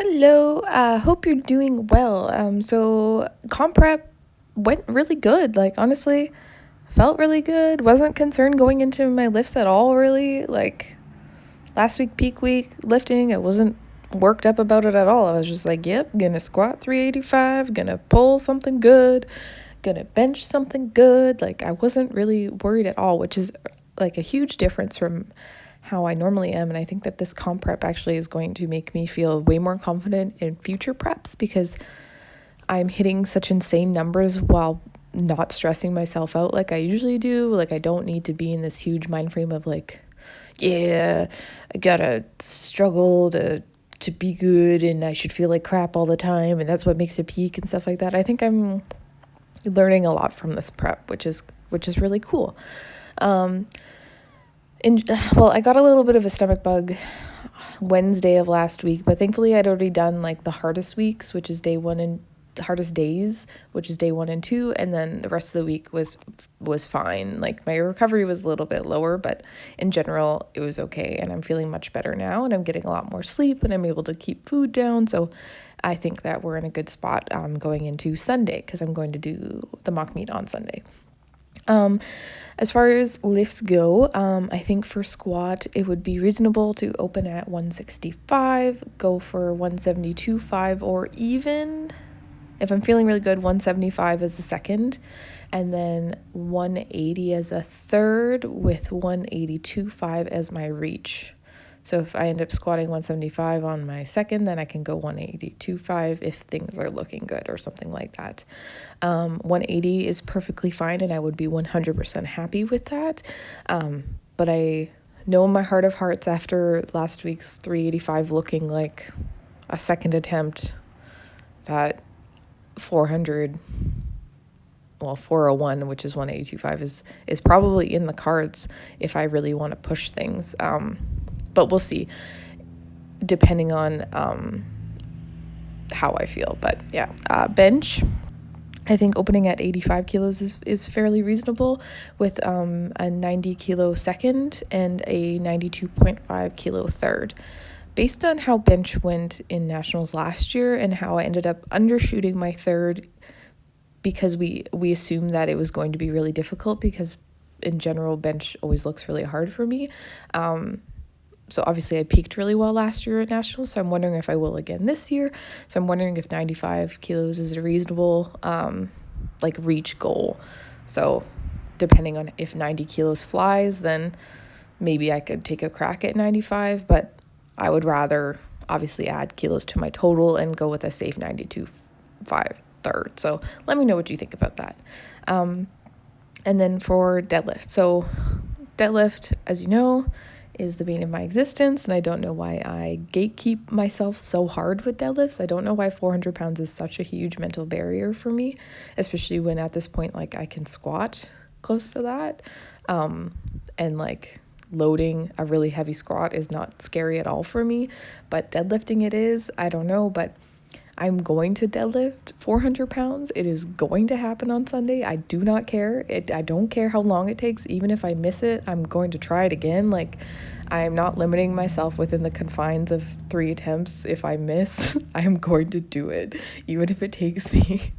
Hello, hope you're doing well. So comp prep went really good. Like, honestly, felt really good. Wasn't concerned going into my lifts at all, really. Like, last week, peak week, lifting, I wasn't worked up about it at all. I was just like, yep, gonna squat 385, gonna pull something good, gonna bench something good. Like, I wasn't really worried at all, which is like a huge difference from how I normally am. And I think that this comp prep actually is going to make me feel way more confident in future preps because I'm hitting such insane numbers while not stressing myself out like I usually do. Like, I don't need to be in this huge mind frame of like, yeah, I gotta struggle to be good and I should feel like crap all the time and that's what makes it peak and stuff like that. I think I'm learning a lot from this prep, which is really cool. Well, I got a little bit of a stomach bug Wednesday of last week, but thankfully I'd already done like the hardest weeks, which is day one, and the hardest days, which is day 1 and 2, and then the rest of the week was fine. Like, my recovery was a little bit lower, but in general it was okay, and I'm feeling much better now, and I'm getting a lot more sleep, and I'm able to keep food down. So I think that we're in a good spot going into Sunday, because I'm going to do the mock meet on Sunday. As far as lifts go, I think for squat, it would be reasonable to open at 165, go for 172.5, or even if I'm feeling really good, 175 as a second, and then 180 as a third with 182.5 as my reach. So if I end up squatting 175 on my second, then I can go 182.5 if things are looking good or something like that. 180 is perfectly fine, and I would be 100% happy with that. But I know in my heart of hearts, after last week's 385 looking like a second attempt, that 401, which is 182.5, is probably in the cards if I really want to push things. But we'll see, depending on how I feel. But yeah, bench, I think opening at 85 kilos is fairly reasonable, with a 90 kilo second and a 92.5 kilo third. Based on how bench went in nationals last year and how I ended up undershooting my third, because we assumed that it was going to be really difficult, because in general bench always looks really hard for me. So obviously I peaked really well last year at nationals, so I'm wondering if I will again this year. So I'm wondering if 95 kilos is a reasonable reach goal. So depending on if 90 kilos flies, then maybe I could take a crack at 95, but I would rather obviously add kilos to my total and go with a safe 92.5 third. So let me know what you think about that. And then for deadlift. So deadlift, as you know, is the bane of my existence, and I don't know why I gatekeep myself so hard with deadlifts. I don't know why 400 pounds is such a huge mental barrier for me, especially when at this point, like, I can squat close to that. And like, loading a really heavy squat is not scary at all for me, but deadlifting it is. I don't know, but I'm going to deadlift 400 pounds. It is going to happen on Sunday. I do not care. I don't care how long it takes. Even if I miss it, I'm going to try it again. Like, I'm not limiting myself within the confines of 3 attempts. If I miss, I'm going to do it, even if it takes me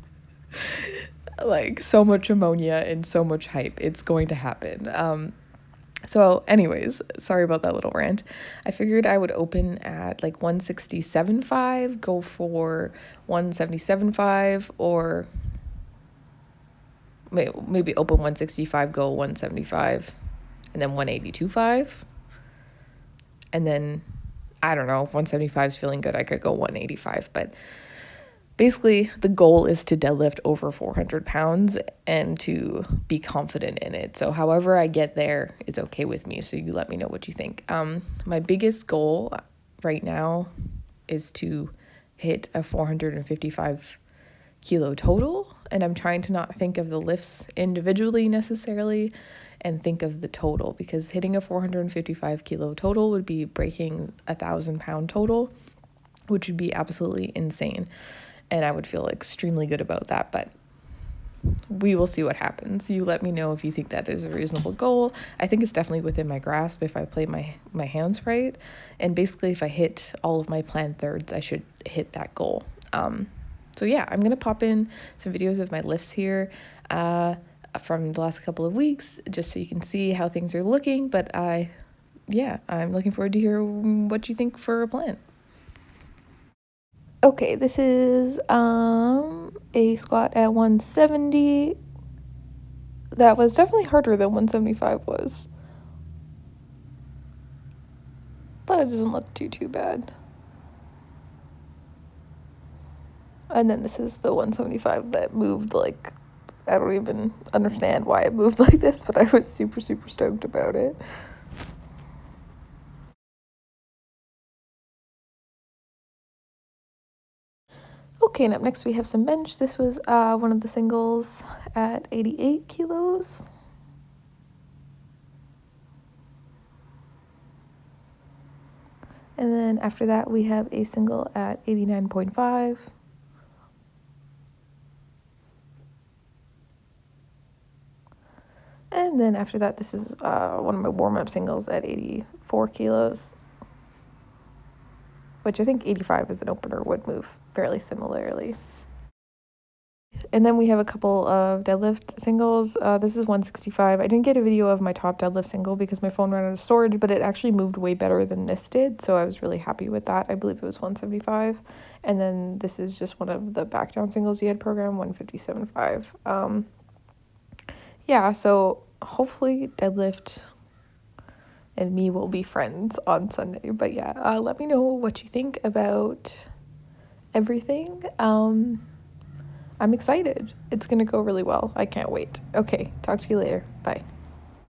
like so much ammonia and so much hype. It's going to happen. So anyways, sorry about that little rant. I figured I would open at like 167.5, go for 177.5, or maybe open 165, go 175, and then 182.5. And then, I don't know, if 175 is feeling good, I could go 185. But basically, the goal is to deadlift over 400 pounds and to be confident in it. So however I get there is okay with me. So you let me know what you think. My biggest goal right now is to hit a 455 kilo total. And I'm trying to not think of the lifts individually necessarily and think of the total, because hitting a 455 kilo total would be breaking 1,000-pound total, which would be absolutely insane. And I would feel extremely good about that. But we will see what happens. You let me know if you think that is a reasonable goal. I think it's definitely within my grasp if I play my hands right. And basically, if I hit all of my planned thirds, I should hit that goal. So yeah, I'm going to pop in some videos of my lifts here from the last couple of weeks, just so you can see how things are looking. But I'm looking forward to hear what you think for a plan. Okay, this is a squat at 170. That was definitely harder than 175 was. But it doesn't look too bad. And then this is the 175 that moved like, I don't even understand why it moved like this, but I was super stoked about it. Okay, and up next we have some bench. This was one of the singles at 88 kilos. And then after that we have a single at 89.5. And then after that, this is one of my warm-up singles at 84 kilos, which I think 85 as an opener would move fairly similarly. And then we have a couple of deadlift singles. This is 165. I didn't get a video of my top deadlift single because my phone ran out of storage, but it actually moved way better than this did, so I was really happy with that. I believe it was 175. And then this is just one of the back down singles you had programmed, 157.5. Yeah, so hopefully deadlift and me will be friends on Sunday. But yeah, let me know what you think about everything. I'm excited. It's gonna go really well. I can't wait. Okay, talk to you later. Bye.